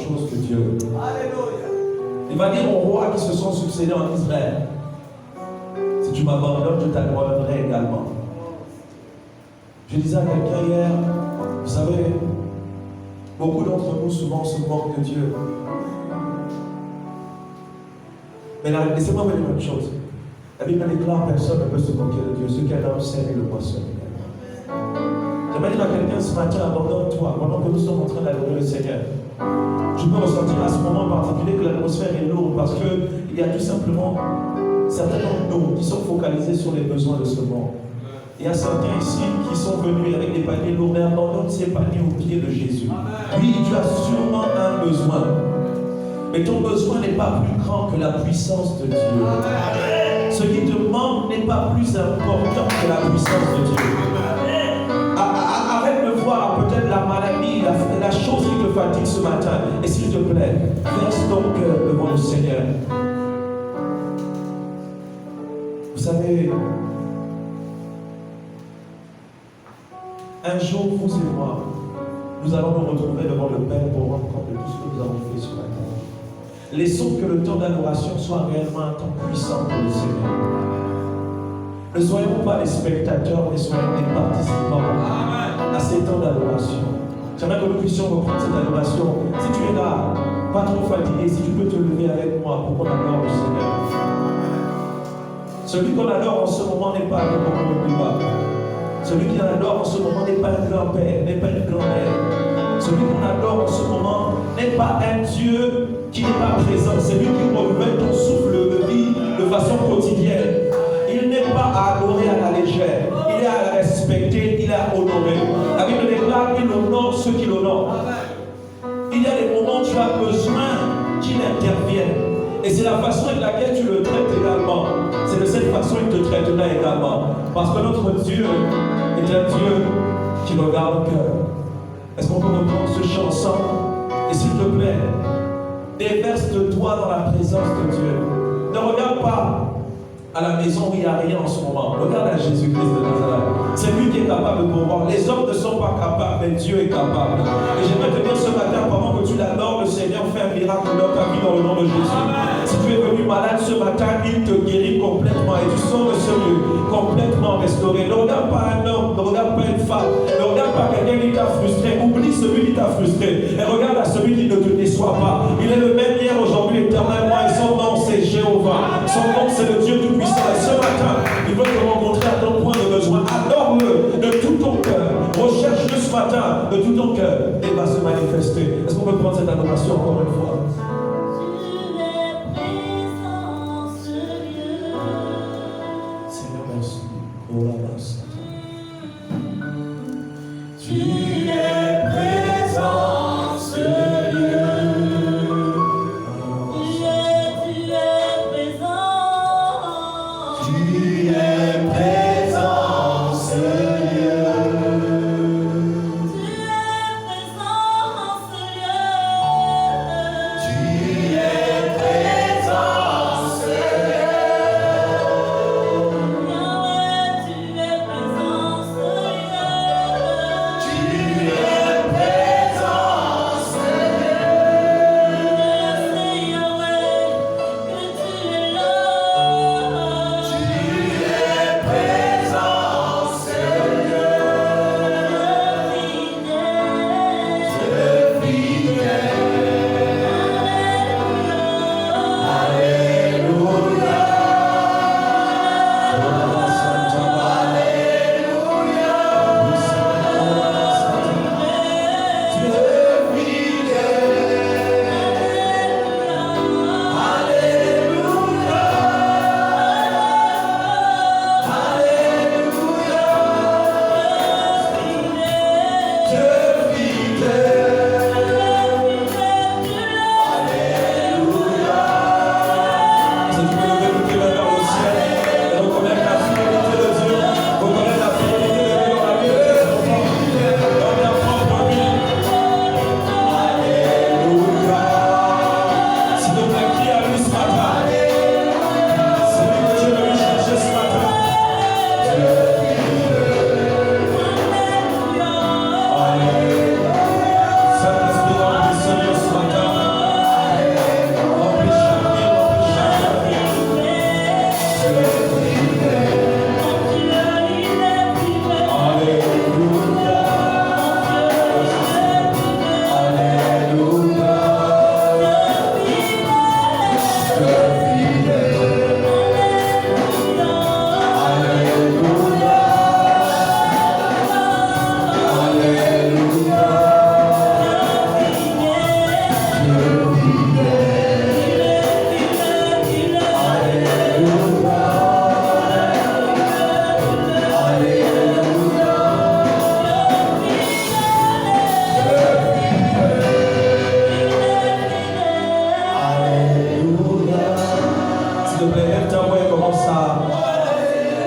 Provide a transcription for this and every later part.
chose que Dieu. Alléluia. Il va dire aux rois qui se sont succédés en Israël, si tu m'abandonnes, je t'abandonnerai également. Je disais à quelqu'un hier, vous savez, beaucoup d'entre nous souvent se moquent de Dieu. Mais là, laissez-moi vous dire une chose. La Bible déclare personne ne peut se moquer de Dieu. Ce qu'un homme sème, il le moissonne. J'aimerais dire à quelqu'un ce matin, abandonne-toi pendant que nous sommes en train d'adorer le Seigneur. Je peux ressentir à ce moment particulier que l'atmosphère est lourde parce qu'il y a tout simplement certains d'entre nous qui sont focalisés sur les besoins de ce monde. Il y a certains ici qui sont venus avec des paniers lourds, mais abandonnent ces paniers aux pieds de Jésus. Oui, tu as sûrement un besoin. Mais ton besoin n'est pas plus grand que la puissance de Dieu. Ce qui te manque n'est pas plus important que la puissance de Dieu. Arrête de voir peut-être la maladie, la chose qui te fatigue ce matin. Et s'il te plaît, verse ton cœur devant le Seigneur. Vous savez, un jour, vous et moi, nous allons nous retrouver devant le Père pour rendre compte de tout ce que nous avons fait sur la terre. Laissons que le temps d'adoration soit réellement un temps puissant pour le Seigneur. Ne soyons pas des spectateurs, mais soyons des participants à ces temps d'adoration. J'aimerais que nous puissions reprendre cette adoration. Si tu es là, pas trop fatigué, si tu peux te lever avec moi pour qu'on adore le Seigneur. Celui qu'on adore en ce moment n'est pas un moment plus bas. Celui qui adore en ce moment n'est pas un grand-père, n'est pas une grand-mère. Celui qu'on adore en ce moment n'est pas un Dieu qui n'est pas présent. C'est lui qui renouvelle ton souffle de vie de façon quotidienne. Il n'est pas à adorer à la légère. Il est à respecter, il est à honorer. La Bible déclare qu'il honore ceux qui l'honorent. Il y a des moments où tu as besoin qu'il intervienne. Et c'est la façon avec laquelle tu le traites également. C'est de cette façon qu'il te traitera également. Parce que notre Dieu est un Dieu qui regarde le cœur. Est-ce qu'on peut reprendre ce chant ensemble? Et s'il te plaît, déverse-toi dans la présence de Dieu. Ne regarde pas à la maison où il n'y a rien en ce moment. Regarde à Jésus-Christ de Nazareth. C'est lui qui est capable de pouvoir. Les hommes ne sont pas capables, mais Dieu est capable. Et j'aimerais te dire ce matin, pendant que tu l'adores, le Seigneur fait un miracle dans ta vie dans le nom de Jésus. Si tu es venu malade ce matin, il te guérit complètement et tu sors de ce lieu complètement restauré. Ne regarde pas un homme, ne regarde pas une femme, ne regarde pas quelqu'un qui t'a frustré. Oublie celui qui t'a frustré et regarde à celui qui ne te déçoit pas. Il est le même hier, aujourd'hui, éternellement, et son nom c'est Jéhovah. Son nom c'est le Dieu tout-puissant. Et ce matin, il veut te rencontrer à ton point de besoin. Adore-le de tout ton cœur. Recherche-le ce matin de tout ton cœur et il va se manifester. Est-ce qu'on peut prendre cette adoration encore une fois? Seigneur, merci. Oh la grâce. Tu es présent ce lieu. Tu es présent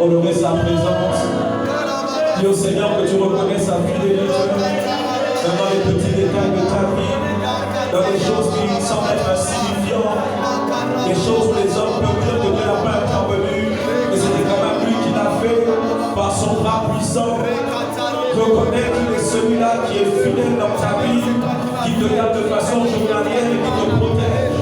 honorer sa présence. Dis au Seigneur que tu reconnais sa fidélité, même dans les petits détails de ta vie, dans les choses qui semblent être insignifiantes, les choses où les hommes peuvent dire que Dieu n'a pas intervenu, mais c'était quand même lui qui l'a fait par son bras puissant. Reconnais qu'il est celui-là qui est fidèle dans ta vie, qui te garde de façon journalière et qui te protège.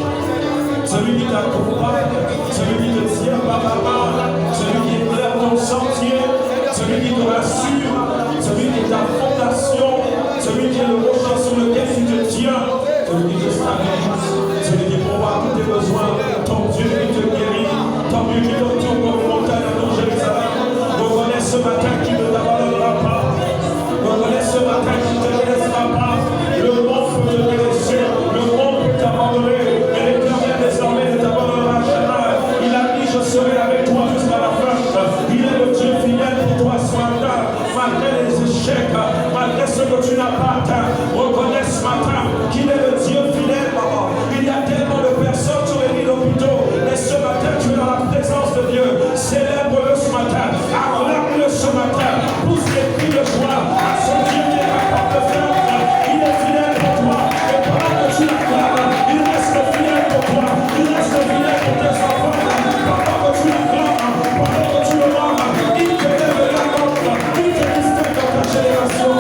Celui qui t'accompagne, celui qui te tient par la main, celui qui éclaire ton sentier, celui qui te rassure, celui qui est ta fondation, celui qui est le rocher sur lequel tu te tiens, celui qui te stabilise, celui qui pourvoit tous tes besoins, ton Dieu qui te guérit, ton Dieu qui te tourne comme une montagne à Jérusalem. Reconnais ce matin qu'il ne t'abandonnera pas. Reconnais ce matin qu'il ne te laissera pas. Le monde peut te délaisser, le monde peut t'abandonner, mais l'Éternel désormais ne t'abandonnera jamais. Il a dit je serai avec toi jusqu'à la fin. Il est le Dieu fidèle pour toi ce matin, malgré les échecs, malgré ce que tu n'as pas atteint. Reconnais ce matin qu'il est le Dieu fidèle, maman. Il y a tellement de personnes sur les lits d'hôpitaux, mais ce matin tu es dans la présence de Dieu. Célèbre-le ce matin, acclame-le ce matin, pousse les cris de joie à ce Dieu qui est capable de faire. Il est fidèle pour toi, et pendant que tu l'acclames, il reste fidèle pour toi, il reste fidèle pour tes enfants. Pendant que tu l'acclames, pendant que tu le nommes, il te lève la porte, il te distingue dans ta génération.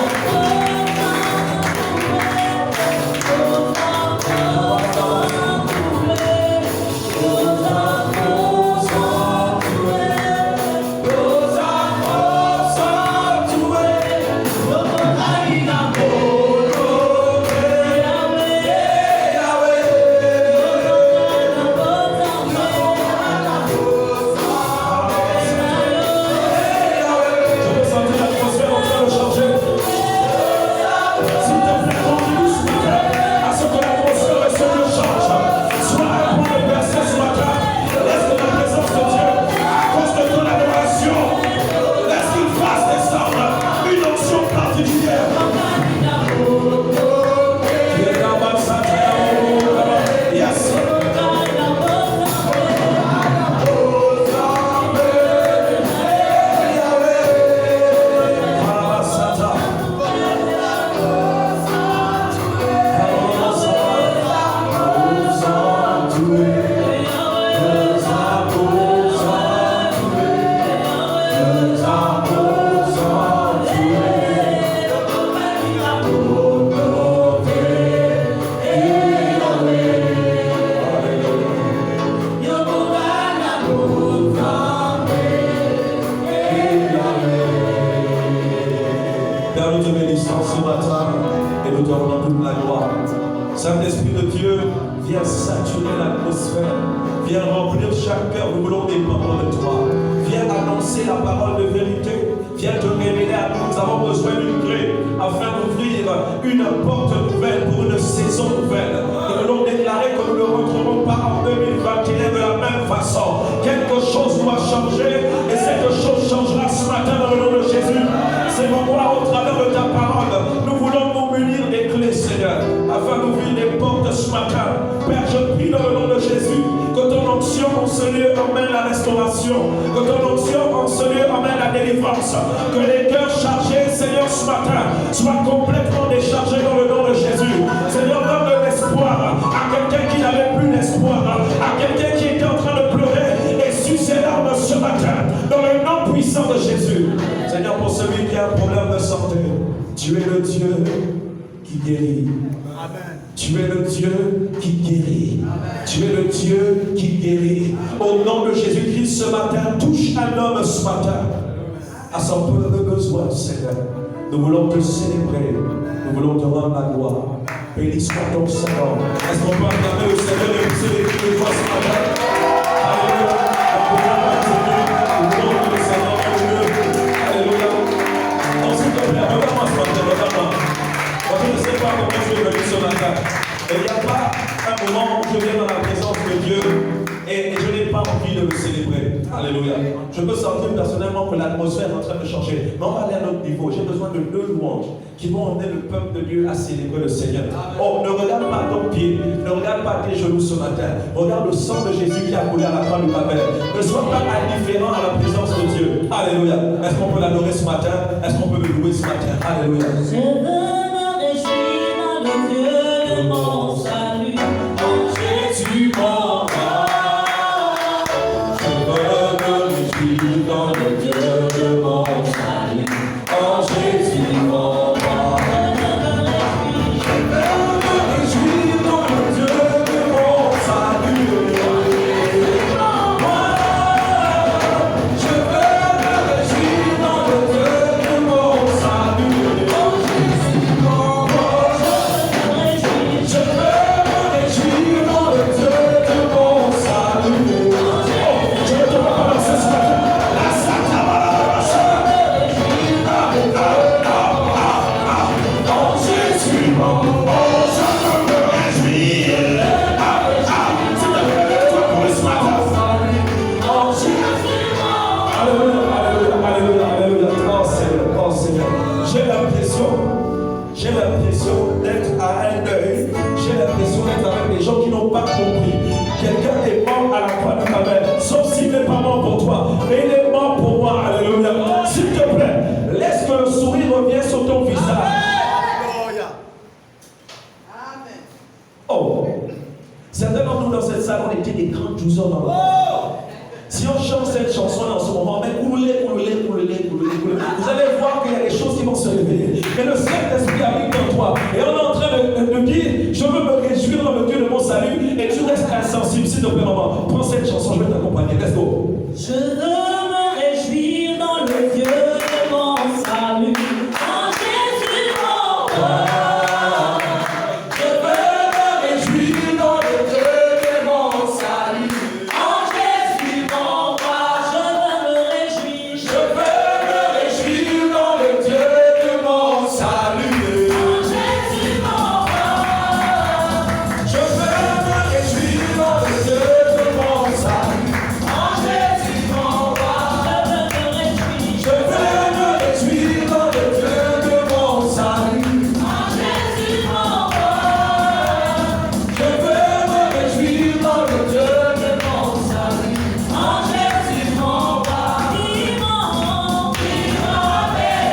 Saint-Esprit de Dieu, viens saturer l'atmosphère, viens remplir chaque cœur, nous voulons dépendre de toi. Viens annoncer la parole de vérité, viens te révéler à nous. Nous avons besoin d'une clé afin d'ouvrir une porte nouvelle pour une saison nouvelle. Nous voulons déclarer que nous ne rentrerons pas en 2021 de la même façon. Quelque chose doit changer et cette chose changera ce matin dans le nom de Jésus. C'est pourquoi au travers de ta parole, nous voulons nous munir des clés, Seigneur, afin d'ouvrir les portes ce matin. Père, je prie dans le nom de Jésus que ton onction en ce lieu emmène la restauration, que ton onction en ce lieu emmène la délivrance, que les cœurs chargés, Seigneur, ce matin, soient complètement déchargés dans le nom de Jésus. Seigneur, donne de l'espoir à quelqu'un qui n'avait plus d'espoir, à quelqu'un qui était en train de pleurer, et suce ses larmes ce matin, dans le nom puissant de Jésus. Seigneur, pour celui qui a un problème de santé, tu es le Dieu qui guérit. Amen. Tu es le Dieu qui guérit. Amen. Tu es le Dieu qui guérit. Au nom de Jésus-Christ, ce matin, touche un homme ce matin à son peu de besoin, Seigneur. Nous voulons te célébrer. Nous voulons te rendre la gloire. Béni soit ton Seigneur. Est-ce qu'on peut acclamer le Seigneur et pousser les cris de joie ce matin? Alléluia. On peut acclamer au nom de Seigneur. Alléluia. Non, s'il te plaît, regarde-moi ce matin, regarde-moi. Moi, je ne sais pas comment tu es venu ce matin. Mais il n'y a pas un moment où je viens dans la présence de Dieu et je n'ai pas envie de le célébrer. Alléluia. Je peux sentir personnellement que l'atmosphère est en train de changer. Mais on va aller à un autre niveau. J'ai besoin de 2 louanges qui vont emmener le peuple de Dieu à célébrer le Seigneur. Oh, ne regarde pas ton pied, ne regarde pas tes genoux ce matin. Regarde le sang de Jésus qui a coulé à la croix du Babel. Ne sois pas indifférent à la présence de Dieu. Alléluia. Est-ce qu'on peut l'adorer ce matin? Est-ce qu'on peut le louer ce matin? Alléluia. Je veux me réjouir dans le Dieu de mon salut, en Jésus mon roi. Je veux me réjouir dans le Dieu de mon salut, en Jésus mon roi. J'ai l'impression d'être à un deuil. J'ai l'impression d'être avec des gens qui n'ont pas compris. Quelqu'un est mort à la croix de Babel, sauf s'il n'est pas mort pour toi, mais il est mort pour moi. Alléluia. S'il te plaît, laisse que le sourire revienne sur ton visage. Amen. Oh, certains d'entre nous dans cette salle, on était des grands joueurs dans le monde. Si on chante cette chanson en ce moment, mais coulez, vous allez voir qu'il y a des choses qui vont se révéler. Mais le Saint-Esprit habite en toi. Et on est en train de dire, je veux me réjouir dans le Dieu de mon salut. Et tu restes insensible. S'il te plaît, maman, prends cette chanson, je vais t'accompagner. Let's go. Je veux me réjouir dans le Dieu de mon salut, en Jésus mon roi. Je veux me réjouir dans le Dieu de mon salut, en Jésus mon roi. Je veux me réjouir. Je veux me réjouir dans le Dieu de mon salut, en Jésus mon roi. Je veux me réjouir dans le Dieu de mon salut, en Jésus mon roi. Je veux me réjouir dans le Dieu de mon salut, en Jésus mon roi. Je veux me réjouir dans le Dieu de mon salut, en Jésus mon roi. Il m'a fait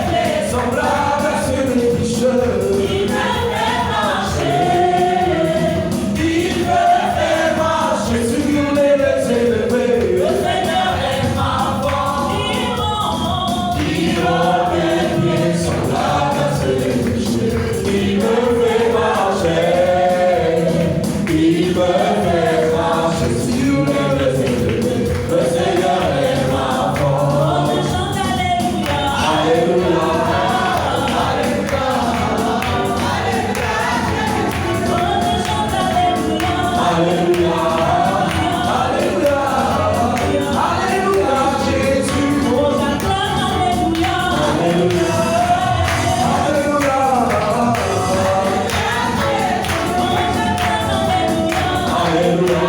Semblable à ceux des pécheurs. il me fait marcher. Il me fait marcher sur les élevés. Le Seigneur est ma force. Il m'a fait pieds semblables à ceux des pécheurs. Il me fait marcher. Il me fait marcher sur les élevés. Le Seigneur est ma force. Je chante Alléluia. Alléluia. Je chante Alléluia. Alléluia. Alléluia. Alléluia. Jésus. Oh, j'acclame Alléluia. Alléluia. Alléluia. Oh, j'acclame Alléluia. Alléluia.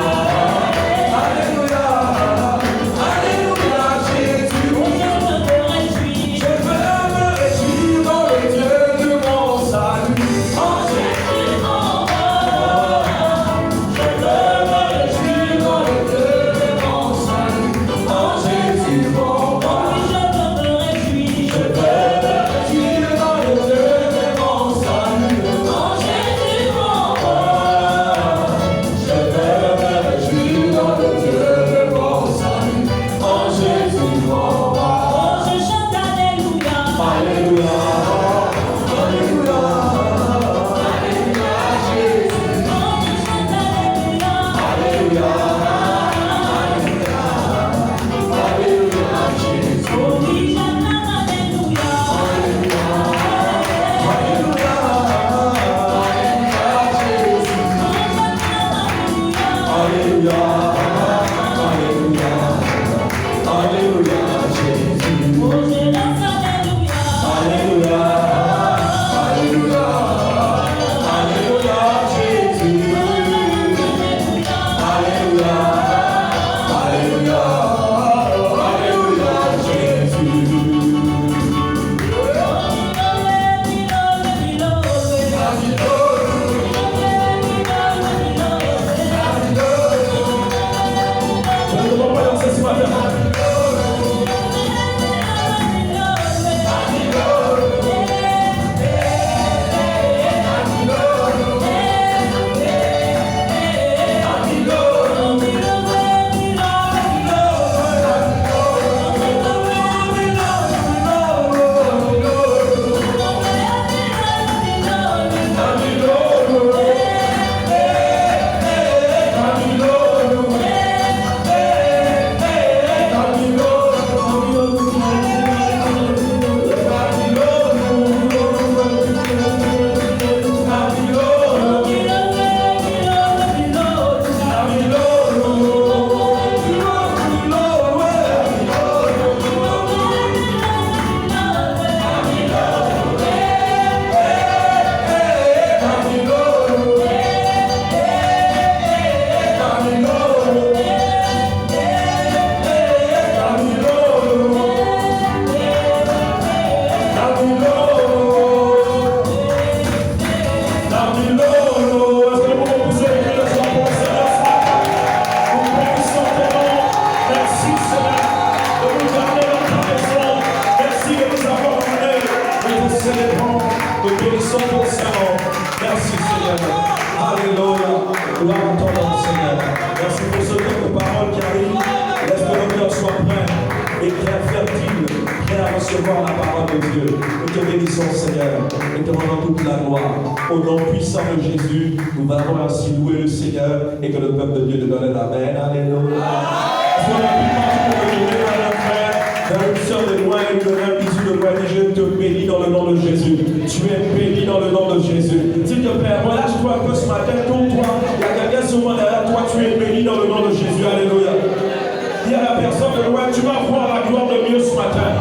de Dieu. Nous te bénissons, Seigneur, et te rendons toute la gloire. Au nom puissant de Jésus, nous allons ainsi louer le Seigneur et que le peuple de Dieu te donne l'amen. Alléluia. Est-ce que rapidement tu peux me donner à un frère, dans une sœur de loin et lui donner un bisou de loin? Je te bénis dans le nom de Jésus. Tu es béni dans le nom de Jésus. S'il te plaît, relâche-toi un peu ce matin, tourne-toi. Il y a quelqu'un souvent derrière toi, tu es béni dans le nom de Jésus. Alléluia. Il y a la personne de loin, tu vas voir la gloire de Dieu ce matin.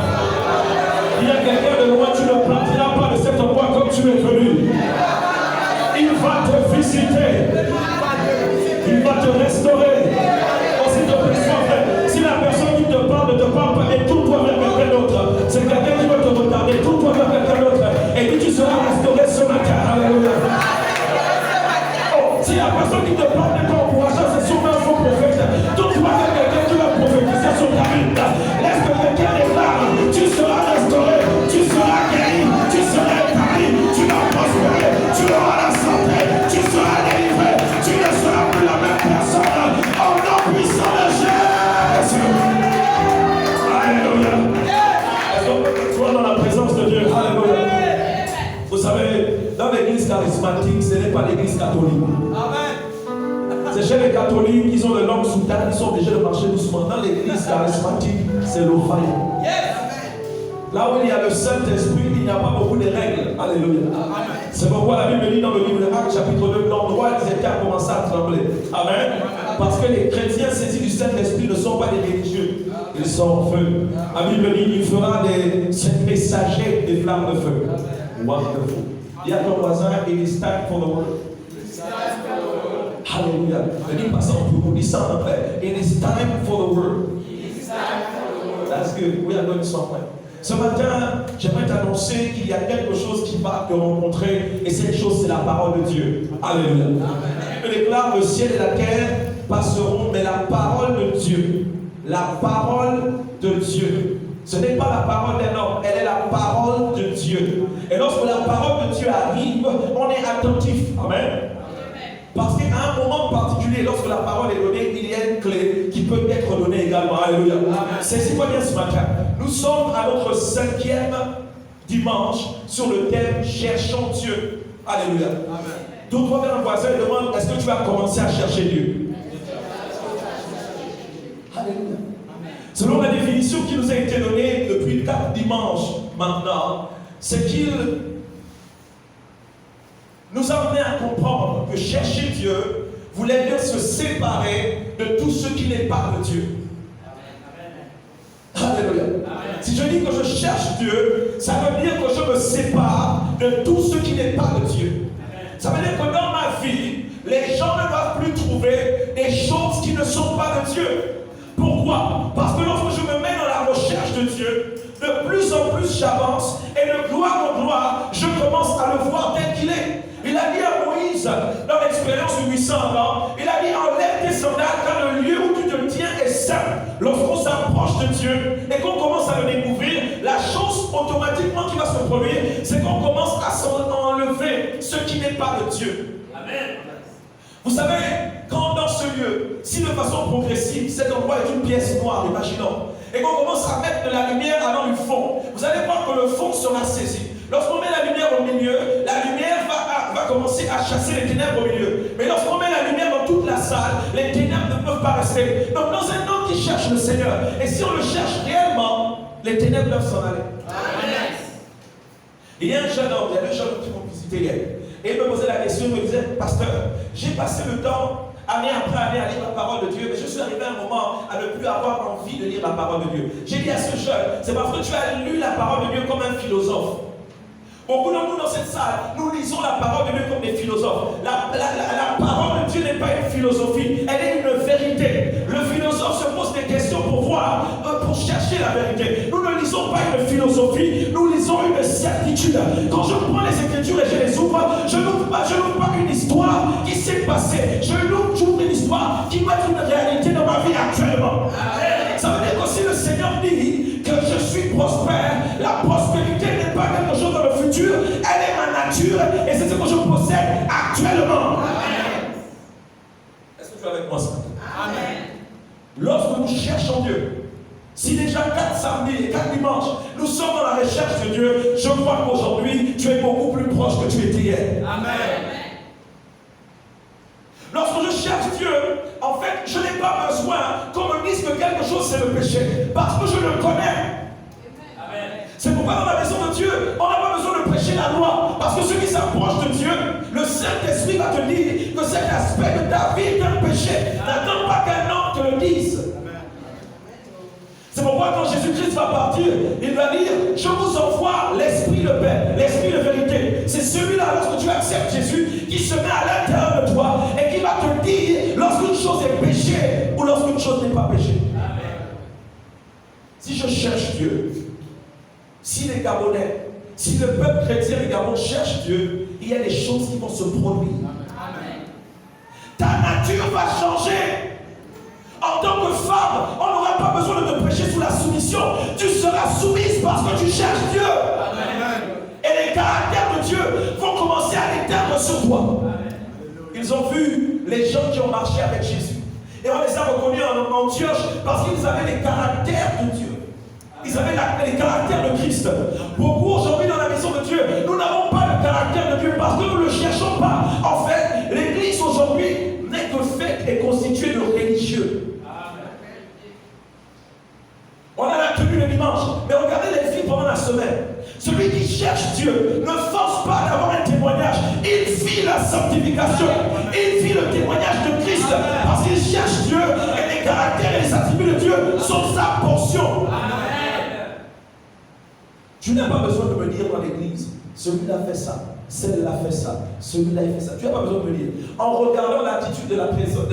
Il y a quelqu'un de loin, tu ne partiras pas de cet endroit comme tu es venu. Il va te visiter. Il va te restaurer. Oh, s'il te plaît, sois vrai. Si la personne qui te parle ne te parle pas, et tourne-toi vers quelqu'un d'autre. C'est quelqu'un qui va te retarder. Tourne-toi vers quelqu'un d'autre. Et puis tu seras restauré ce matin. Alléluia. Oh, si la personne qui te parle n'est pas encourageante, c'est sûrement un faux prophète. Tourne-toi vers quelqu'un qui va prophétiser sur ta vie. Laisse que quelqu'un déclare. Tu seras restauré. Tu seras guéri. Tu seras établi. Tu vas prospérer. Tu auras la santé. Tu seras délivré. Tu ne seras plus la même personne. Au nom puissant de Jésus. Alléluia. Est-ce qu'on peut être dans la présence de Dieu? Alléluia. Vous savez, dans l'église charismatique, ce n'est pas l'église catholique. Amen. C'est chez les catholiques qui ont le langue soutane, ils sont obligés de marcher doucement. Dans l'église charismatique, c'est le fire. Là où il y a le Saint-Esprit, il n'y a pas beaucoup de règles. Alléluia. C'est pourquoi la Bible dit dans le livre de Actes, chapitre 2, l'endroit où ils étaient à commencer à trembler. Amen. Parce que les chrétiens saisis du Saint-Esprit ne sont pas des religieux. Ils sont en feu. La Bible dit il fera des messagers des flammes de feu. Wonderful. Dis à ton voisin, it is time for the word. Alléluia. Ne dis pas ça en plus, dis ça en anglais. It is time for the word. That's good. We are going somewhere. Ce matin, j'aimerais t'annoncer qu'il y a quelque chose qui va te rencontrer, et cette chose, c'est la parole de Dieu. Alléluia. Je déclare, le ciel et la terre passeront, mais la parole de Dieu, la parole de Dieu, ce n'est pas la parole d'un homme, elle est la parole de Dieu. Et lorsque la parole de Dieu arrive, on est attentif. Amen. Parce qu'à un moment particulier, lorsque la parole est donnée, il y a une clé qui peut être donnée également. Alléluia. Saisis-moi bien ce matin. Nous sommes à notre 5e dimanche sur le thème Cherchons Dieu. Alléluia. Tourne-toi vers un voisin et demande, est-ce que tu vas commencer à chercher Dieu? Alléluia. Selon la définition qui nous a été donnée depuis 4 dimanches maintenant, c'est qu'il nous a amené à comprendre que chercher Dieu voulait dire se séparer de tout ce qui n'est pas de Dieu. Alléluia. Si je dis que je cherche Dieu, ça veut dire que je me sépare de tout ce qui n'est pas de Dieu. Ça veut dire que dans ma vie, les gens ne doivent plus trouver des choses qui ne sont pas de Dieu. Pourquoi? Parce que lorsque je me mets dans la recherche de Dieu, de plus en plus j'avance et de gloire en gloire, je commence à le voir tel qu'il est. Il a dit à Moïse, dans l'expérience du 800 ans, il a dit enlève tes sandales car le lieu où tu te tiens est saint. Lorsqu'on s'approche de Dieu et qu'on commence à le découvrir, la chose automatiquement qui va se produire, c'est qu'on commence à s'enlever ce qui n'est pas de Dieu. Amen. Vous savez, quand dans ce lieu, si de façon progressive, cet endroit est une pièce noire, imaginons, et qu'on commence à mettre de la lumière allant du fond, vous allez voir que le fond sera saisi. Lorsqu'on met la lumière au milieu, la lumière va commencer à chasser les ténèbres au milieu. Mais lorsqu'on met la lumière dans toute la salle, les ténèbres ne peuvent pas rester. Donc dans un homme qui cherche le Seigneur, et si on le cherche réellement, les ténèbres doivent s'en aller. Amen. Il y a un jeune homme, il y a 2 jeunes hommes qui m'ont visité hier. Et il me posait la question, il me disait, pasteur, j'ai passé le temps, année après année, à lire la parole de Dieu, mais je suis arrivé à un moment à ne plus avoir envie de lire la parole de Dieu. J'ai dit à ce jeune, c'est parce que tu as lu la parole de Dieu comme un philosophe. Beaucoup d'entre nous dans cette salle, nous lisons la parole de Dieu comme des philosophes. La parole de Dieu n'est pas une philosophie, elle est une vérité. Le philosophe se pose des questions pour voir, pour chercher la vérité. Nous ne lisons pas une philosophie, nous lisons une certitude. Quand je prends les Écritures et je les ouvre, je n'ouvre pas une histoire qui s'est passée. J'ouvre une histoire qui va être une réalité dans ma vie actuellement. Ça veut dire que si le Seigneur dit que je suis prospère, la prospérité n'est pas quelque chose dans le futur, elle est ma nature et c'est ce que je possède actuellement. Amen. Est-ce que tu es avec moi ça? Amen. Lorsque nous cherchons Dieu, si déjà 4 samedis et 4 dimanches, Nous sommes dans la recherche de Dieu. Je crois qu'aujourd'hui, tu es beaucoup plus proche que tu étais hier. Amen. Lorsque je cherche Dieu, en fait, je n'ai pas besoin qu'on me dise que quelque chose c'est le péché, parce que je le connais. C'est pourquoi dans la maison de Dieu, on n'a pas besoin de prêcher la loi, parce que ceux qui s'approchent de Dieu, le Saint-Esprit va te dire que cet aspect de ta vie est un péché. N'attends pas qu'un homme te le dise. C'est pourquoi quand Jésus-Christ va partir, il va dire, je vous envoie l'Esprit de paix, l'Esprit de vérité. C'est celui-là, lorsque tu acceptes Jésus, qui se met à l'intérieur de toi et qui va te dire lorsqu'une chose est péché ou lorsqu'une chose n'est pas péché. Si je cherche Dieu, si les Gabonais, si le peuple chrétien du Gabon cherche Dieu, il y a des choses qui vont se produire. Ta nature va changer. En tant que femme, on n'aura pas besoin de te prêcher sous la soumission. Tu seras soumise parce que tu cherches Dieu. Amen. Et les caractères de Dieu vont commencer à l'éteindre sur toi. Amen. Ils ont vu les gens qui ont marché avec Jésus. Et on les a reconnus en Antioche parce qu'ils avaient les caractères de Dieu. Ils avaient les caractères de Christ. Beaucoup aujourd'hui dans la maison de Dieu, nous n'avons pas le caractère de Dieu parce que nous ne le cherchons pas. En fait, l'église aujourd'hui n'est que faite et constituée de religieux. On a la tenue le dimanche, mais regardez les filles pendant la semaine. Celui qui cherche Dieu ne force pas d'avoir un témoignage. Il vit la sanctification. Il vit le témoignage de Christ. Parce qu'il cherche Dieu et les caractères et les attributs de Dieu sont sa portion. Tu n'as pas besoin de me dire dans l'église, celui-là fait ça, celle-là fait ça, celui-là il fait ça. Tu n'as pas besoin de me dire. En regardant l'attitude de la personne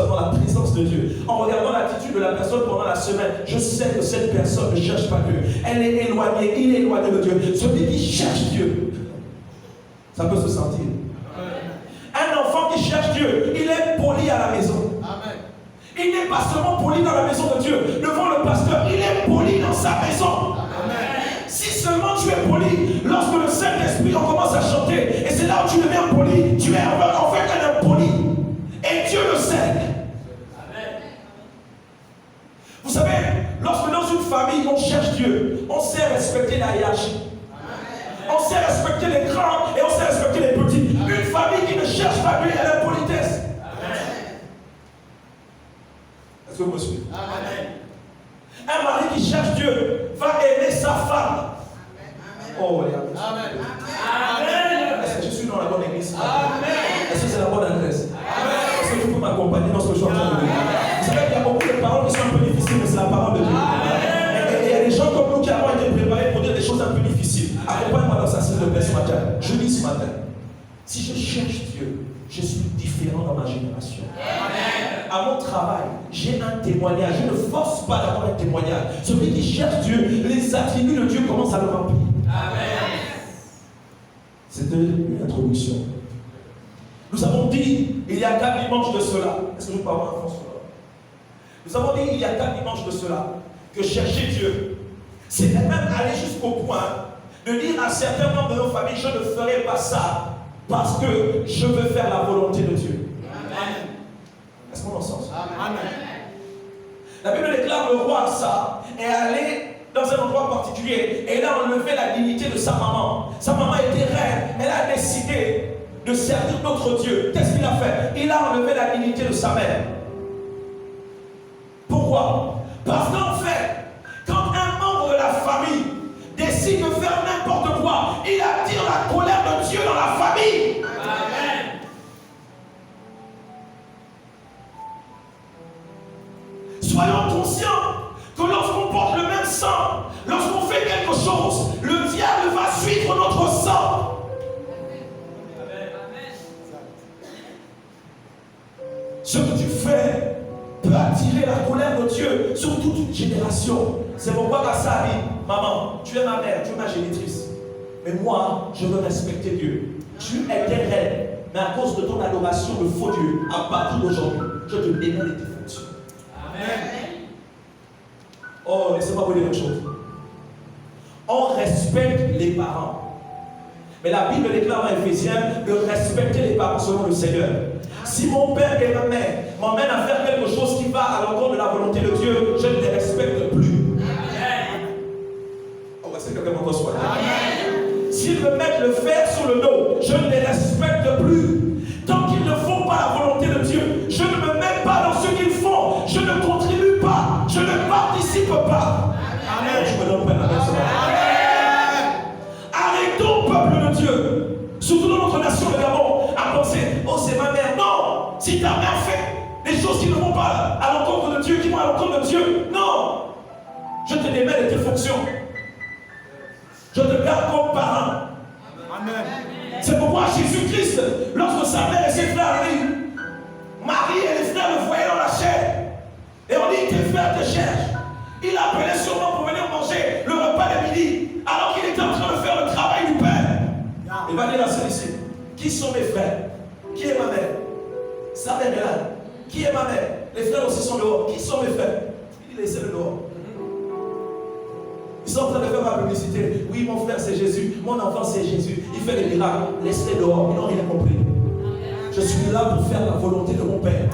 dans la présence de Dieu, en regardant l'attitude de la personne pendant la semaine, je sais que cette personne ne cherche pas Dieu. Elle est éloignée, il est éloigné de Dieu. Celui qui cherche Dieu, ça peut se sentir. Un enfant qui cherche Dieu, il est poli à la maison. Il n'est pas seulement poli dans la maison de Dieu, devant le pasteur, il est poli dans sa maison. Si seulement tu es poli, lorsque le Saint-Esprit on commence à chanter, et c'est là où tu deviens poli, tu es en fait un impoli. Et Dieu le sait. Amen. Vous savez, lorsque dans une famille on cherche Dieu, on sait respecter la hiérarchie. On sait respecter les grands et on sait respecter les petits. Une famille qui ne cherche pas Dieu, elle a la politesse. Est-ce que vous me suivez? Un mari qui cherche Dieu va aimer sa femme. Oh, regarde. Amen. Est-ce que je suis dans la bonne église? Amen. Est-ce que c'est la bonne adresse? Amen. Est-ce que tu peux m'accompagner dans ce que je suis en train de dire? Vous savez qu'il y a beaucoup de paroles qui sont un peu difficiles, mais c'est la parole de Dieu. Et il y a des gens comme nous qui avons été préparés pour dire des choses un peu difficiles. Accompagne-moi dans ça, s'il te plaît, ce matin. Je dis ce matin, si je cherche Dieu, je suis différent dans ma génération. Amen. À mon travail, j'ai un témoignage. Je ne force pas d'avoir un témoignage. Celui qui cherche Dieu, les attributs de Dieu commencent à le remplir. Amen. C'était une introduction. Nous avons dit, il y a 4 dimanches de cela. Est-ce que je peux avoir un François? Nous avons dit, il y a 4 dimanches de cela, que chercher Dieu, c'est même aller jusqu'au point de dire à certains membres de nos familles, je ne ferai pas ça parce que je veux faire la volonté de Dieu. Amen. Est-ce qu'on en sent ça? Amen. La Bible déclare le roi Asa est allé dans un endroit particulier et il a enlevé la dignité de sa maman. Sa maman était reine, elle a décidé de servir d'autres dieux. Qu'est-ce qu'il a fait? Il a enlevé la dignité de sa mère. Pourquoi? Parce qu'en fait, quand un membre de la famille décide de faire n'importe quoi, il attire la colère de Dieu dans la famille. Amen. Soyons conscients que lorsqu'on porte le même sang, lorsqu'on fait quelque chose, le diable va suivre notre sang. Amen. Ce que tu fais peut attirer la colère de Dieu sur toute une génération. C'est pourquoi Asa a dit, maman, tu es ma mère, tu es ma génitrice. Mais moi, je veux respecter Dieu. Tu étais reine, mais à cause de ton adoration de faux Dieu, à partir d'aujourd'hui, je te démêle de tes fonctions. Amen. Oh, laissez-moi vous dire une chose. On respecte les parents. Mais la Bible déclare en Éphésiens de respecter les parents selon le Seigneur. Si mon père et ma mère m'emmènent à faire quelque chose qui va à l'encontre de la volonté de Dieu, je ne les respecte plus. Amen. Oh, je ne contribue pas, je ne participe pas. Amen. Je me donne pas la main. Arrêtons, peuple de Dieu, surtout dans notre nation de Gabon, à penser, oh c'est ma mère. Non, si ta mère fait des choses qui ne vont pas à l'encontre de Dieu, qui vont à l'encontre de Dieu, non, je te démêle de tes fonctions. Je te garde comme parent. Amen. C'est pourquoi Jésus-Christ, lorsque sa mère et ses frères arrivent, Marie et les frères le voyaient dans la chair. Et on dit, tes frères te cherchent. Il appelait sûrement pour venir manger le repas de midi, alors qu'il était en train de faire le travail du Père. Il va dire à celui-ci, qui sont mes frères? Qui est ma mère? Sa mère est là. Qui est ma mère? Les frères aussi sont dehors. Qui sont mes frères? Il dit, laissez-le dehors. Ils sont en train de faire ma publicité. Oui, mon frère c'est Jésus, mon enfant c'est Jésus. Il fait des miracles. Laissez-les dehors. Ils n'ont rien compris. Je suis là pour faire la volonté de mon Père.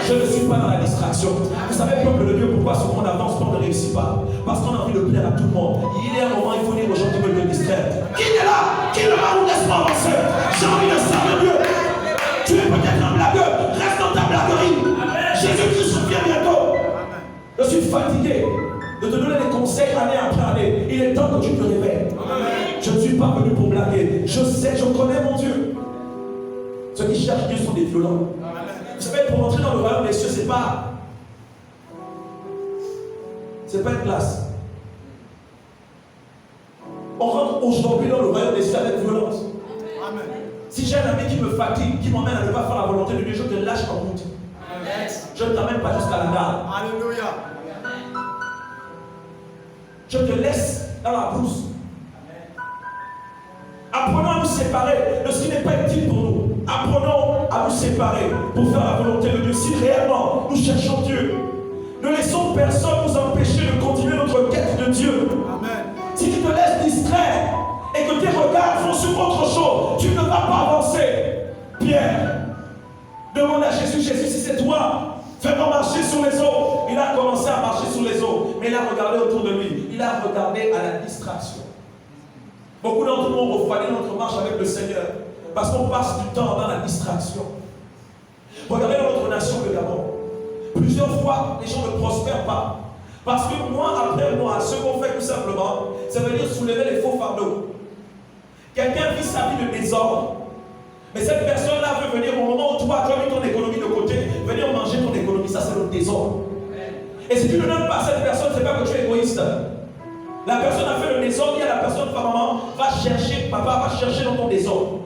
Je ne suis pas dans la distraction. Vous savez, peuple de Dieu, pourquoi ce qu'on avance, on ne réussit pas? Parce qu'on a envie de plaire à tout le monde. Il y a un moment, il faut dire aux gens qui veulent te distraire. Qui est là? Qui ne va nous laisse pas avancer? J'ai envie de servir Dieu. Tu es peut-être un blagueur. Reste dans ta blaguerie. Jésus-Christ revient bientôt. Je suis fatigué de te donner des conseils année après année. Il est temps que tu te réveilles. Je ne suis pas venu pour blaguer. Je sais, je connais mon Dieu. Ceux qui cherchent Dieu sont des violents. Vous savez, pour entrer dans le royaume des cieux, c'est pas une classe. On rentre aujourd'hui dans le royaume des cieux avec violence. Amen. Si j'ai un ami qui me fatigue, qui m'emmène à ne pas faire la volonté de Dieu, je te lâche en route. Je ne t'amène pas jusqu'à la gare. Alléluia. Je te laisse dans la brousse. Apprenons à nous séparer de ce qui n'est pas utile pour nous. Apprenons à nous séparer pour faire la volonté de Dieu. Si réellement nous cherchons Dieu, ne laissons personne nous empêcher de continuer notre quête de Dieu. Amen. Si tu te laisses distraire et que tes regards vont sur autre chose, tu ne vas pas avancer. Pierre demande à Jésus, Jésus, si c'est toi, fais-moi marcher sur les eaux. Il a commencé à marcher sur les eaux, mais il a regardé autour de lui. Il a regardé à la distraction. Beaucoup d'entre nous ont refroidi notre marche avec le Seigneur parce qu'on passe du temps dans la distraction. Regardez dans notre nation, le Gabon. Plusieurs fois, les gens ne prospèrent pas. Parce que mois après mois, ce qu'on fait tout simplement, ça veut dire soulever les faux fardeaux. Quelqu'un vit sa vie de désordre. Mais cette personne-là veut venir au moment où toi, tu as mis ton économie de côté, venir manger ton économie. Ça, c'est le désordre. Et si tu ne donnes pas à cette personne, c'est pas que tu es égoïste. La personne a fait le désordre, il y a la personne, maman, va chercher, papa va chercher dans ton désordre.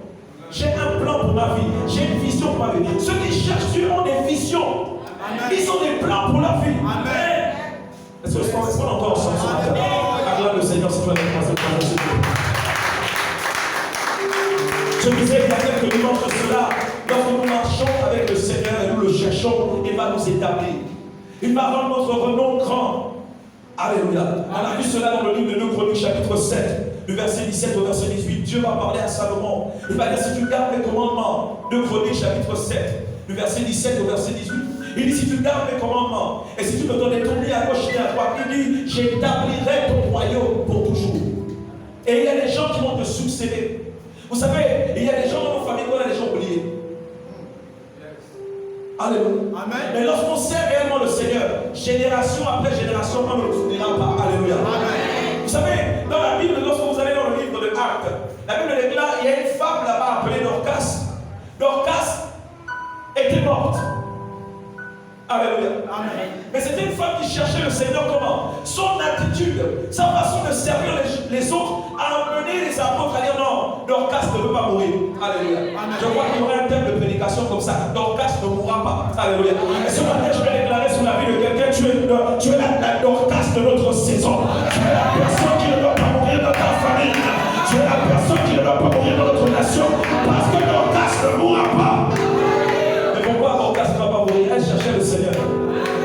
J'ai un plan pour ma vie, j'ai une vision pour ma vie. Ceux qui cherchent Dieu ont des visions. Amen. Ils ont des plans pour leur vie. Amen. Est-ce qu'on est encore ensemble ce matin? Acclame le Seigneur si tu as des phrases. Je disais il y a quelques dimanches de cela, lorsque nous marchons avec le Seigneur et nous le cherchons, il va nous établir. Il va rendre notre renom grand. Alléluia. On a vu cela dans le livre de 2 Chroniques chapitre 7, du verset 17 au verset 18. Dieu va parler à Salomon. Il va dire, si tu gardes mes commandements, 2 Chroniques chapitre 7, du verset 17 au verset 18. Il dit, si tu gardes mes commandements, et si tu me donnes ton lit à gauche et à droite, il dit, j'établirai ton royaume pour toujours. Et il y a des gens qui vont te succéder. Vous savez, il y a des gens dans nos familles qu'on a déjà oubliés. Alléluia. Amen. Mais lorsqu'on sait réellement le Seigneur, génération après génération, on ne le souviendra pas. Alléluia. Amen. Vous savez, dans la Bible, lorsque vous allez dans le livre de Actes, la Bible déclare, il y a une femme là-bas appelée Dorcas. Dorcas était morte. Alléluia. Amen. Mais c'était une femme qui cherchait le Seigneur comment? Son attitude, sa façon de servir les autres a amené les apôtres à dire non, Dorcas ne veut pas mourir. Alléluia. Amen. Je crois qu'il y aura un thème de prédication comme ça. Dorcas ne mourra pas. Alléluia. Et ce matin, je vais déclarer sur la vie de quelqu'un, tu es la Dorcas de notre saison. Tu es la personne qui ne doit pas mourir dans ta famille. Tu es la personne qui ne doit pas mourir dans notre nation. Parce que Dorcas ne mourra pas. Mais pourquoi Dorcas ne va pas mourir? Elle cherchait le Seigneur.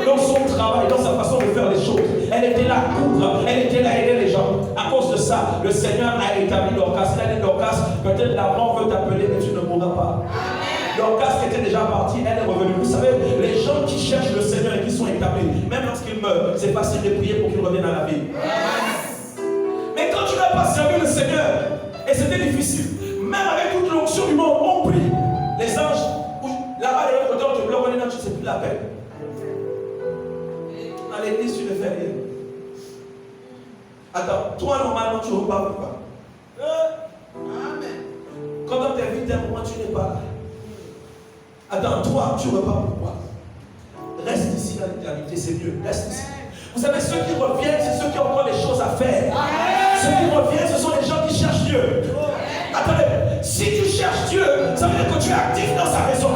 Dans son travail, dans sa façon de faire les choses. Elle était là à coudre, elle était là à aider les gens. À cause de ça, le Seigneur a établi Dorcas. Il a dit Dorcas, peut-être la mort veut t'appeler, mais tu ne mourras pas. Dorcas qui était déjà partie, elle est revenue. Vous savez, les gens qui cherchent le Seigneur et qui sont établis, même lorsqu'ils meurent, c'est facile de prier pour qu'ils reviennent à la vie. Mais quand tu n'as pas servi le Seigneur, et c'était difficile, même avec toute l'onction du monde, on prie. Les anges, là-bas, de l'autre côté, on te bloque, on est là, tu ne sais plus la peine. À l'église, tu ne fais rien. Attends, toi, normalement, tu repars pourquoi? Amen. Quand on t'invite à un moment, tu n'es pas là. Attends, toi, tu repars pourquoi? Reste ici dans l'éternité, c'est mieux. Reste ici. Vous savez, ceux qui reviennent, c'est ceux qui ont encore des choses à faire. Ceux qui reviennent, ce sont les gens qui cherchent Dieu. Attendez, si tu cherches Dieu, ça veut dire que tu es actif dans sa maison.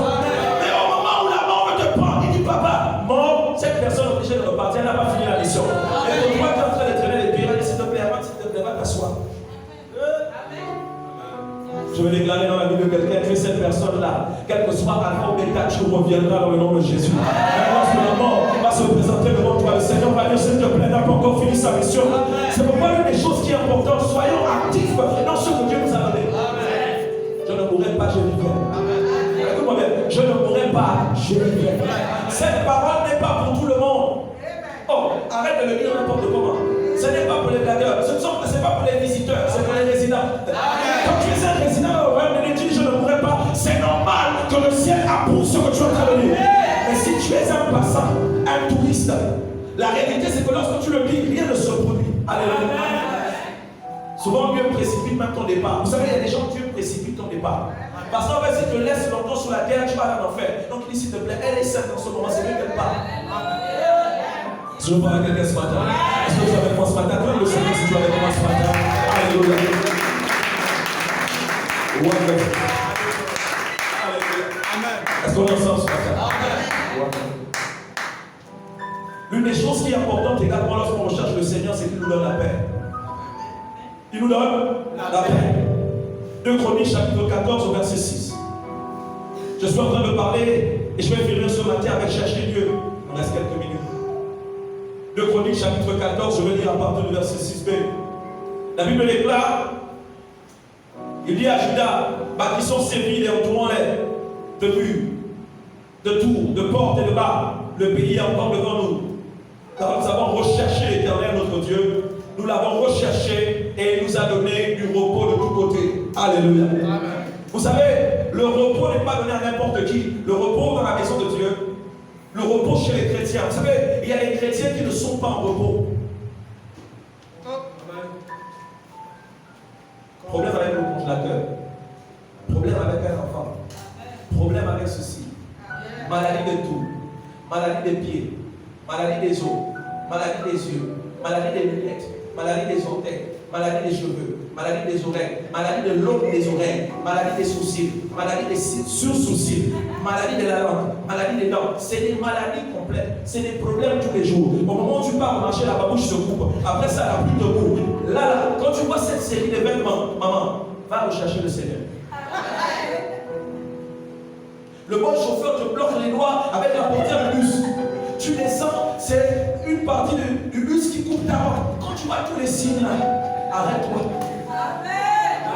Mais au moment où la mort veut te prendre, il dit papa, mort, cette personne est obligée de repartir, elle n'a pas fini la mission. Et toi, tu es en train de traîner les pieds, s'il te plaît, avant, s'il te plaît, va t'asseoir. Je vais déclarer dans la vie de quelqu'un que cette personne-là, quel que soit Alpha ou Beta, tu reviendras dans le nom de Jésus. Et lorsque la mort va se présenter devant toi, le Seigneur va dire, s'il te plaît, n'a pas encore fini sa mission. C'est pourquoi l'une des choses qui est importante, soyons actifs dans ce que Dieu nous a donné. Je ne mourrai pas, je vivrai. Écoute-moi bien, je ne mourrai pas, je vivrai. Cette parole n'est pas pour tout le monde. Oh, arrête de le dire n'importe comment. Ce n'est pas pour les blagueurs, ce n'est pas pour les visiteurs, c'est pour les résidents. Quand tu es un résident au royaume de Dieu, je ne mourrai pas. C'est normal que le ciel approuve ce que tu es en train de dire. Mais si tu es un passant, un touriste, la réalité c'est que lorsque tu le vis, rien ne se produit. Alléluia. Souvent Dieu précipite même ton départ. Vous savez, il y a des gens, Dieu précipite ton départ. Parce qu'en fait, si tu te laisses longtemps sur la terre, tu vas aller en enfer. Donc il dit, s'il te plaît, elle est sainte en ce moment, c'est mieux qu'elle part. Si je parle à quelqu'un ce matin, est-ce que tu es avec moi ce matin? Toi, le Seigneur, si tu es avec moi ce matin. Alléluia. Wonderful. Amen. Est-ce qu'on est ensemble ce matin? Amen. L'une des choses qui est importante également lorsqu'on recherche le Seigneur, c'est qu'il nous donne la paix. Il nous donne la paix. 2 Chroniques chapitre 14 au verset 6. Je suis en train de parler et je vais finir ce matin avec chercher Dieu. Il me reste quelques minutes. 2 Chroniques chapitre 14, je vais lire à partir du verset 6b. La Bible déclare, il dit à Judas, bâtissons ces villes et entourons-les de murs, de tours, de portes et de barres. Le pays est encore devant nous. Car nous avons recherché l'Éternel notre Dieu. Nous l'avons recherché et il nous a donné du repos de tous côtés. Alléluia. Amen. Vous savez, le repos n'est pas donné à n'importe qui. Le repos dans la maison de Dieu, le repos chez les chrétiens. Vous savez, il y a des chrétiens qui ne sont pas en repos. Problème avec le congélateur. Problème avec un enfant. Problème avec ceci. Maladie de tout. Maladie des pieds. Maladie des os. Maladie des yeux. Maladie des lunettes. Maladie des orteils. Maladie des cheveux. Maladie des oreilles. Maladie de l'aube des oreilles. Maladie des sourcils. Maladie des sur-sourcils. Maladie de la langue. Maladie des dents. C'est des maladies complètes. C'est des problèmes tous les jours. Au moment où tu pars marcher, la babouche se coupe. Après ça, la pluie te coupe. Là, quand tu vois cette série d'événements, maman, va rechercher le Seigneur. Le bon chauffeur te bloque les doigts avec la portière du bus. Tu descends, c'est une partie du bus qui coupe ta route. Quand tu vois tous les signes là, arrête-toi.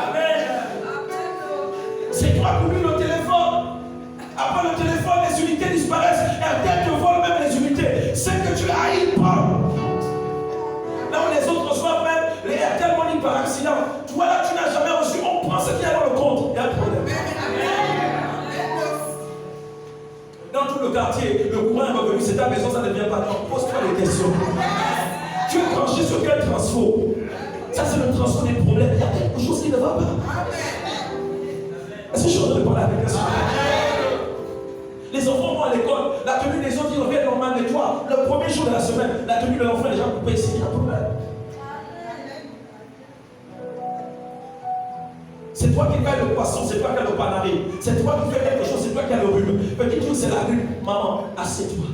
Amen. C'est toi qui oublie le téléphone. Après le téléphone, les unités disparaissent. RTL te vole même les unités. Celles que tu as, il prend. Là où les autres reçoivent même les RTL Money par accident. Toi là, tu n'as jamais reçu. On prend ce qu'il y a dans le compte. Il y a un problème. Dans tout le quartier, le courant est revenu, c'est ta maison, ça ne devient pas. Donc pose-toi des questions. Tu es branché sur quel transfo? Ça, c'est le transfo des problèmes. Il y a quelque chose qui ne va pas. Est-ce que je suis en train de parler avec quelqu'un? Les enfants vont à l'école, la tenue des autres, ils reviennent normal, mais toi, le premier jour de la semaine, la tenue de l'enfant est déjà coupée ici, il y a un problème. C'est toi qui fais le poisson, c'est toi qui as le panari. C'est toi qui fais quelque chose, c'est toi qui as le rhume. Petit truc, c'est la rhume. Maman, assieds-toi.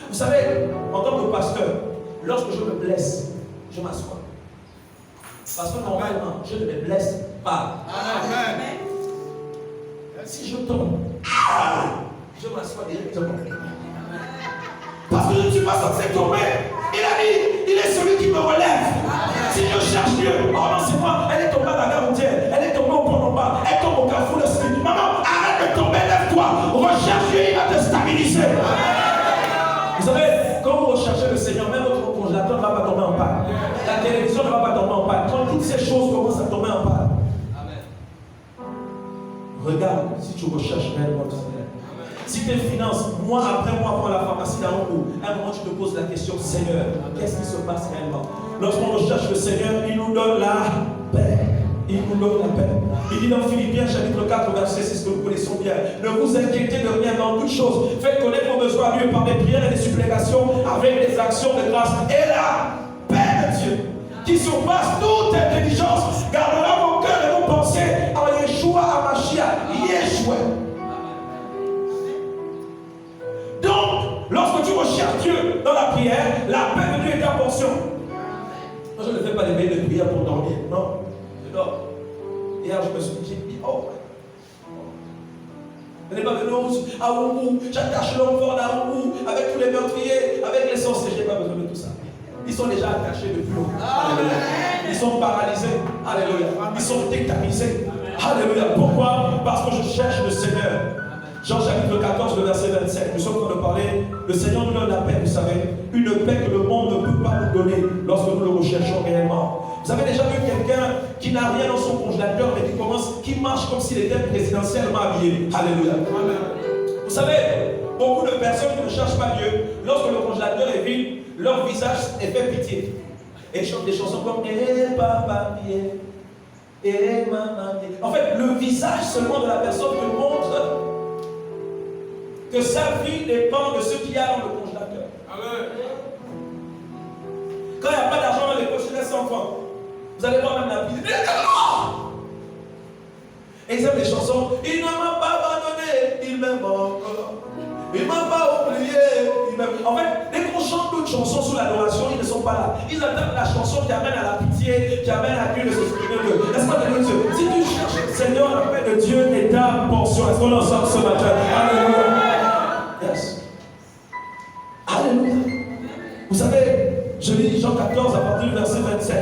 Vous savez, en tant que pasteur, lorsque je me blesse, je m'assois. Parce que normalement, je ne me blesse pas. Amen. Si je tombe, je m'assois directement. Parce que je ne suis pas censé tomber. Il a dit, il est celui qui me relève. Si je cherche Dieu, oh non, c'est moi, elle est tombée à la gare routière, elle est tombée au pont en bas, elle tombe au carrefour de Smith. Maman, arrête de tomber, lève-toi. Recherche Dieu, il va te stabiliser. Vous savez, quand vous recherchez le Seigneur, même votre congélateur ne va pas tomber en panne. La télévision ne va pas tomber en panne. Quand toutes ces choses commencent à tomber en panne, regarde si tu recherches réellement le Seigneur. Si tes finances, mois après mois, avant la pharmacie d'Arongo, à un moment tu te poses la question, Seigneur, qu'est-ce qui se passe réellement? Lorsqu'on recherche le Seigneur, il nous donne la paix. Il nous donne la paix. Il dit dans Philippiens chapitre 4 verset 6 que nous connaissons bien. Ne vous inquiétez de rien dans toutes choses. Faites connaître vos besoins à Dieu par des prières et des supplications avec des actions de grâce. Et la paix de Dieu qui surpasse toute intelligence gardera vos cœurs et vos pensées en Yeshua à Mashiach. Yeshua. Donc, lorsque tu recherches Dieu dans la prière, la paix de Dieu est ta portion. Moi, je ne fais pas des veilles de prière pour dormir. Non. Je dors. Hier, je me suis dit, oh. Je n'ai pas besoin de Aoumou, j'attache l'homme fort d'Aoumou, avec tous les meurtriers, avec les sorciers. Je n'ai pas besoin de tout ça. Ils sont déjà attachés depuis longtemps. Alléluia. Ils sont paralysés. Alléluia. Ils sont tétanisés. Alléluia. Pourquoi? Parce que je cherche le Seigneur. Jean chapitre 14, le verset 27. Nous sommes en train de parler. Le Seigneur nous donne la paix, vous savez. Une paix que le monde ne peut pas nous donner lorsque nous le recherchons réellement. Vous avez déjà vu quelqu'un qui n'a rien dans son congélateur, mais qui marche comme s'il était présidentiellement habillé. Alléluia. Vous savez, beaucoup de personnes qui ne cherchent pas Dieu, lorsque le congélateur est vide, leur visage est fait pitié. Et ils chantent des chansons comme Eh papa pied, eh maman pied. En fait, le visage seulement de la personne te montre que sa vie dépend de ce qu'il y a dans le congélateur. Quand il n'y a pas d'argent dans les poches, il laisse enfant. Vous allez voir même la vie. Et ils aiment les chansons. Il ne m'a pas abandonné, il m'aime encore. Il ne m'a pas oublié. En fait, dès qu'on chante d'autres chansons sous l'adoration, ils ne sont pas là. Ils attendent la chanson qui amène à la pitié, qui amène à Dieu de s'exprimer d'eux. Est-ce qu'on est Dieu? Si tu cherches, Seigneur, la paix de Dieu est ta portion. Est-ce qu'on est ensemble ce matin? Alléluia. Yes. Alléluia. Vous savez, je lis Jean 14 à partir du verset 27.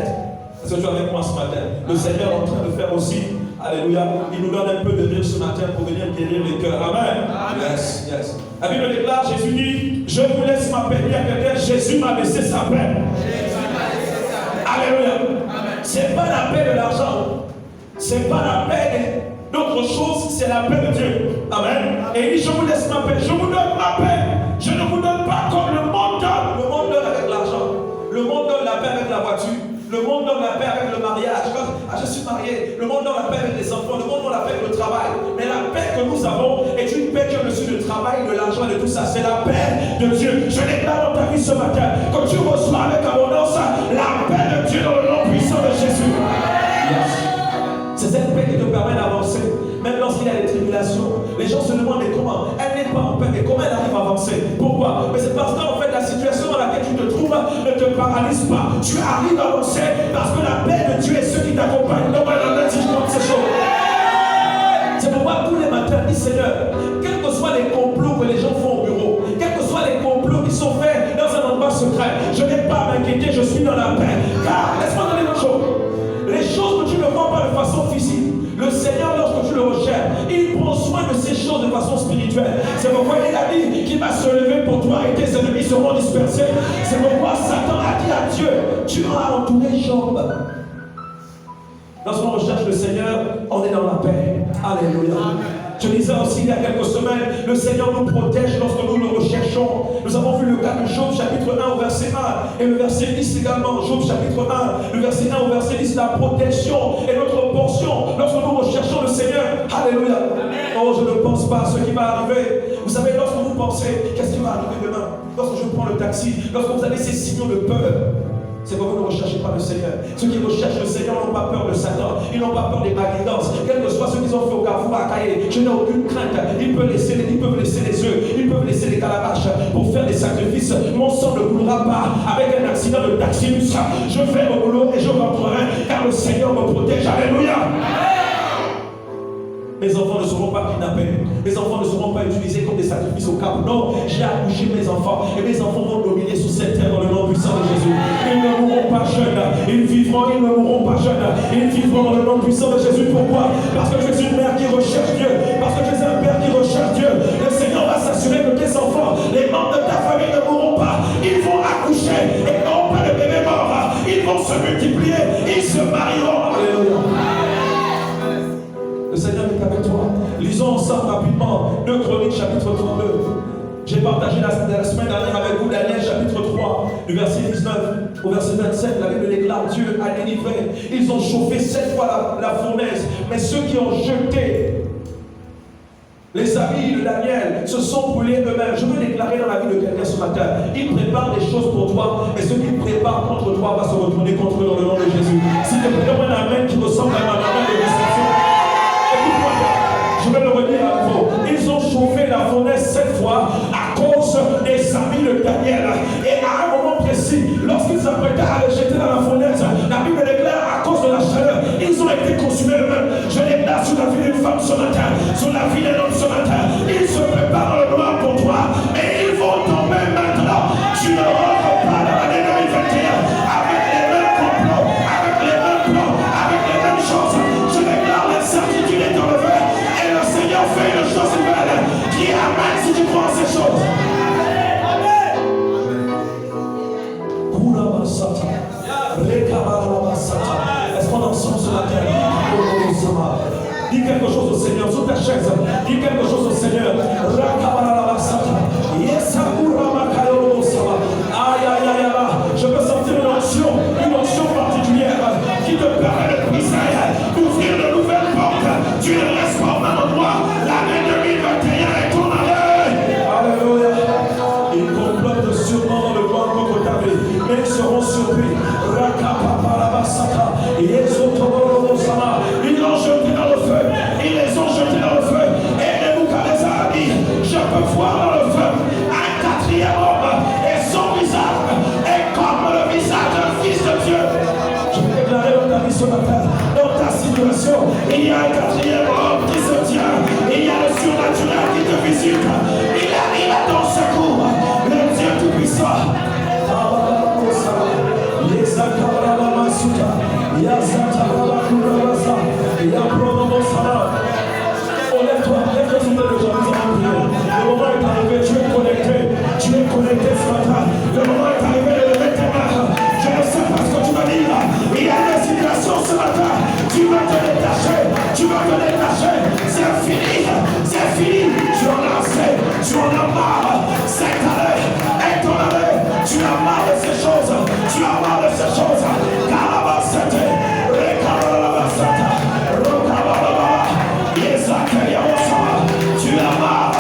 Est-ce que tu es avec moi ce matin? Le Seigneur est en train de faire aussi. Alléluia. Il nous donne un peu de rire ce matin pour venir guérir les cœurs. Amen. Yes, yes. La Bible déclare, Jésus dit, je vous laisse ma paix. Il y a quelqu'un, Jésus m'a laissé sa paix. Alléluia. C'est pas la paix de l'argent. C'est pas la paix d'autre chose, c'est la paix de Dieu. Amen. Et il dit, je vous laisse ma paix. Je vous donne ma paix. Je ne vous donne pas comme le monde donne. Le monde donne avec l'argent. Le monde donne la paix avec la voiture. Le monde donne la paix avec le mariage. Je suis marié. Le monde donne la paix avec les enfants. Le monde donne la paix avec le travail. Mais la paix que nous avons est une paix qui est au-dessus du travail, de l'argent et de tout ça. C'est la paix de Dieu. Je déclare dans ta vie ce matin que tu reçois avec abondance la paix de Dieu dans le nom puissant de Jésus. Yes. C'est cette paix qui te permet d'avancer. Même lorsqu'il y a des tribulations, les gens se demandent comment. Elle n'est pas en paix, mais comment elle arrive à avancer? Pourquoi? Mais c'est parce qu'en fait, la situation dans laquelle tu te trouves ne te paralyse pas. Tu arrives à avancer parce que la paix de Dieu est ce qui t'accompagne. Donc, si je compte ces choses. C'est pourquoi tous les matins, dis Seigneur, quels que soient les complots que les gens font au bureau, quels que soient les complots qui sont faits dans un endroit secret, je n'ai pas à m'inquiéter, je suis dans la paix. Car, laisse-moi donner une chose. Les choses que tu ne vois pas de façon physique, le Seigneur, lorsque tu le recherches, il prend soin de ces choses de façon spirituelle. C'est pourquoi il a dit qu'il va se lever pour toi et tes ennemis seront dispersés. C'est pourquoi Satan a dit à Dieu, tu as entouré Job. Lorsqu'on recherche le Seigneur, on est dans la paix. Alléluia. Je disais aussi il y a quelques semaines, le Seigneur nous protège lorsque nous le recherchons. Nous avons vu le cas de Job chapitre 1 au verset 1 et le verset 10 également. Job chapitre 1, le verset 1 au verset 10, la protection est notre portion lorsque nous recherchons le Seigneur. Alléluia. Oh, je ne pense pas à ce qui va arriver. Vous savez, lorsque vous pensez, qu'est-ce qui va arriver demain? Lorsque je prends le taxi, lorsque vous avez ces signaux de peur, c'est que vous ne recherchez pas le Seigneur. Ceux qui recherchent le Seigneur n'ont pas peur de Satan. Ils n'ont pas peur des manigances. Quel que soit ce qu'ils ont fait au Carrefour à Caillé, je n'ai aucune crainte. Ils peuvent laisser les œufs, ils peuvent laisser les calabaches pour faire des sacrifices. Mon sang ne coulera pas avec un accident de taxibus. Je vais au boulot et je rentrerai car le Seigneur me protège. Alléluia. Mes enfants ne seront pas kidnappés. Mes enfants ne seront pas utilisés comme des sacrifices au cap. Non, j'ai accouché mes enfants. Et mes enfants vont dominer sur cette terre dans le nom puissant de Jésus. Ils ne mourront pas jeunes. Ils vivront, ils ne mourront pas jeunes. Ils vivront dans le nom puissant de Jésus. Pourquoi? Parce que je suis une mère qui recherche Dieu. Parce que je suis un père qui recherche Dieu. Le Seigneur va s'assurer que tes enfants, les membres de ta famille ne mourront pas. Ils vont accoucher et n'auront pas de bébé mort. Ils vont se multiplier. Ils se marieront. Alléluia. Le Seigneur est avec toi. Lisons ensemble rapidement 2 Chroniques chapitre 32. J'ai partagé la semaine dernière avec vous Daniel chapitre 3, du verset 19 au verset 27. La Bible déclare Dieu à Nénivé. Ils ont chauffé 7 fois la fournaise, mais ceux qui ont jeté les amis de Daniel se sont brûlés eux-mêmes. Je veux déclarer dans la vie de quelqu'un ce matin, il prépare des choses pour toi, mais ce qu'il prépare contre toi va se retourner contre eux dans le nom de Jésus. Si tu peux donner un amen qui ressemble à un amen de réception, écoute-moi bien, je vais le redire à nouveau. Ils ont chauffé la fournaise 7 fois à cause des amis de Daniel. Et à un moment précis, lorsqu'ils s'apprêtaient à les jeter dans la fournaise, la Bible déclare à cause de la chaleur, ils ont été consumés eux-mêmes. Je déclare sur la vie d'une femme ce matin, sur la vie d'un homme ce matin. Ils se préparent dans le noir pour toi, et ils vont tomber maintenant. Tu ne rentres pas dans l'année 2021 avec les mêmes complots, avec les mêmes plans, avec les mêmes choses. Je déclare l'incertitude est enlevée, et le Seigneur fait une chose nouvelle qui amène si tu crois en ces choses. Est-ce qu'on ensemble sur la terre? Dis quelque chose au Seigneur, sur ta chaise. Dis quelque chose au Seigneur. Aïe, aïe, aïe, aïe. Je peux sentir une onction particulière qui te permet de briser, d'ouvrir de nouvelles portes. Tu ne restes pas au même endroit. L'année 2021 est ton année. Alléluia. Ils complotent sûrement dans le vent contre ta vie, mais ils seront surpris. Ils l'ont jeté dans le feu. Ils les ont jetés dans le feu. Et Nebuchadnezzar a dit, je peux voir dans le feu un 4e homme, et son visage est comme le visage d'un fils de Dieu. Je vais déclarer dans ta vie ce matin, dans ta situation, il y a un 4e homme qui se tient. Il y a le surnaturel qui te visite. Il arrive à ton secours. Le Dieu Tout-Puissant. Lève-toi sur tes jambes, le moment est arrivé, tu es connecté ce matin. Le moment est arrivé de lever tes mains. Je ne sais pas ce que tu vas dire. Il y a des situations ce matin. Tu vas te détacher. C'est fini. Tu en as assez. Tu en as marre. Cette année est ton année. Tu as marre de ces choses. Carabasete, Recarabasata, Rocababa, Yesakayamosama. Tu as marre.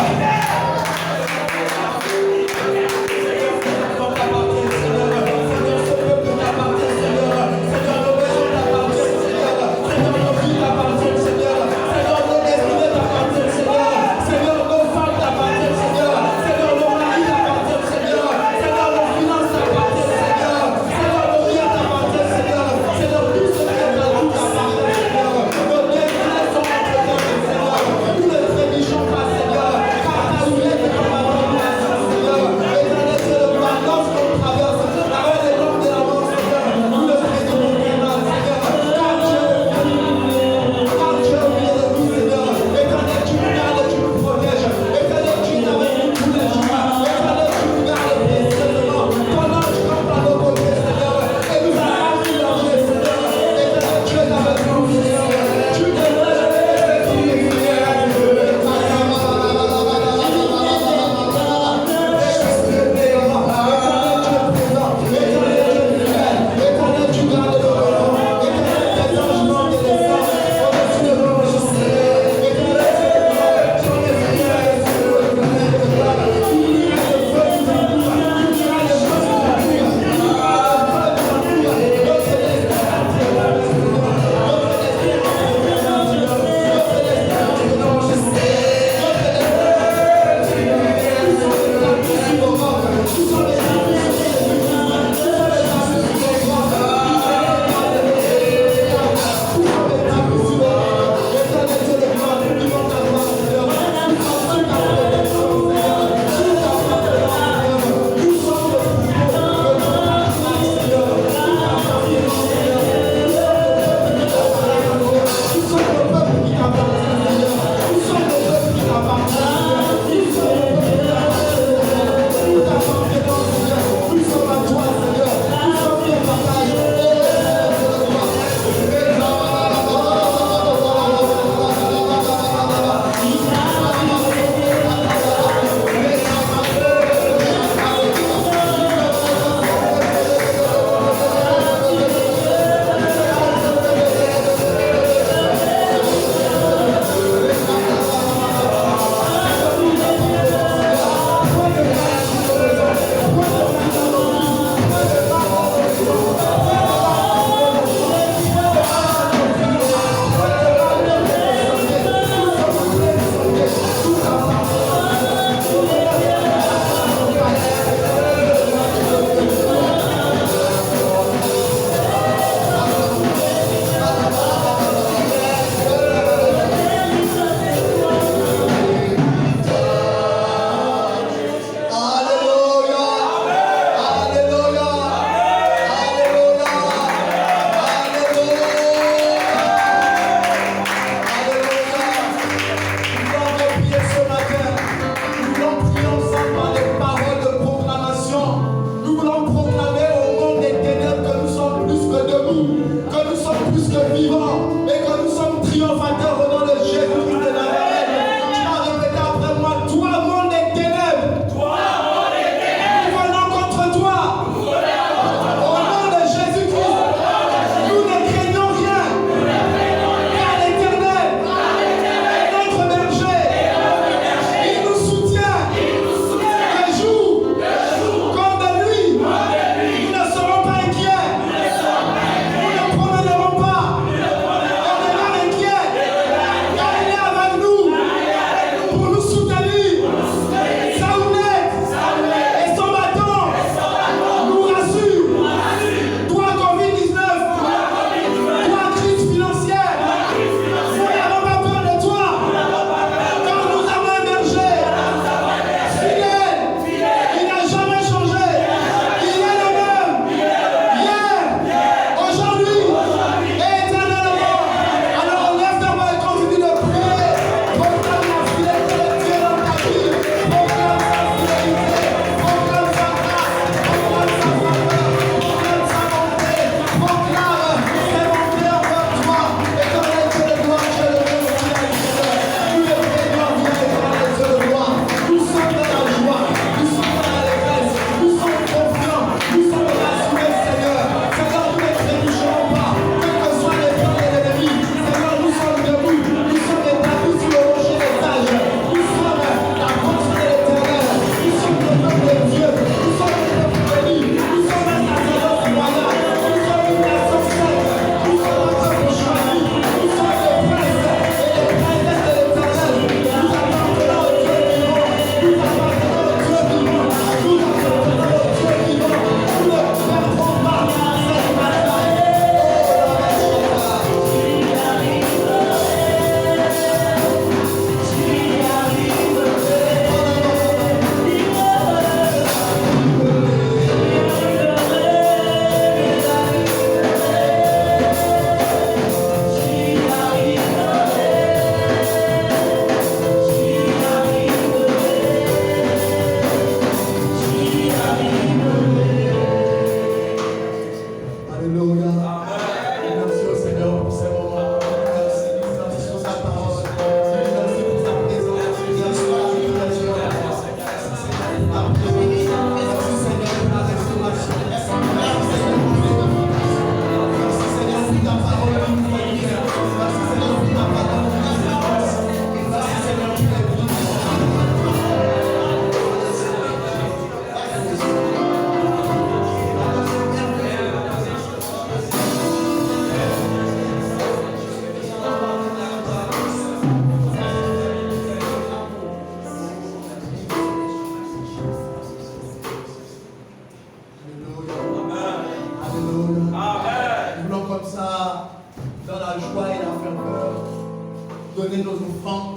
donner notre offrande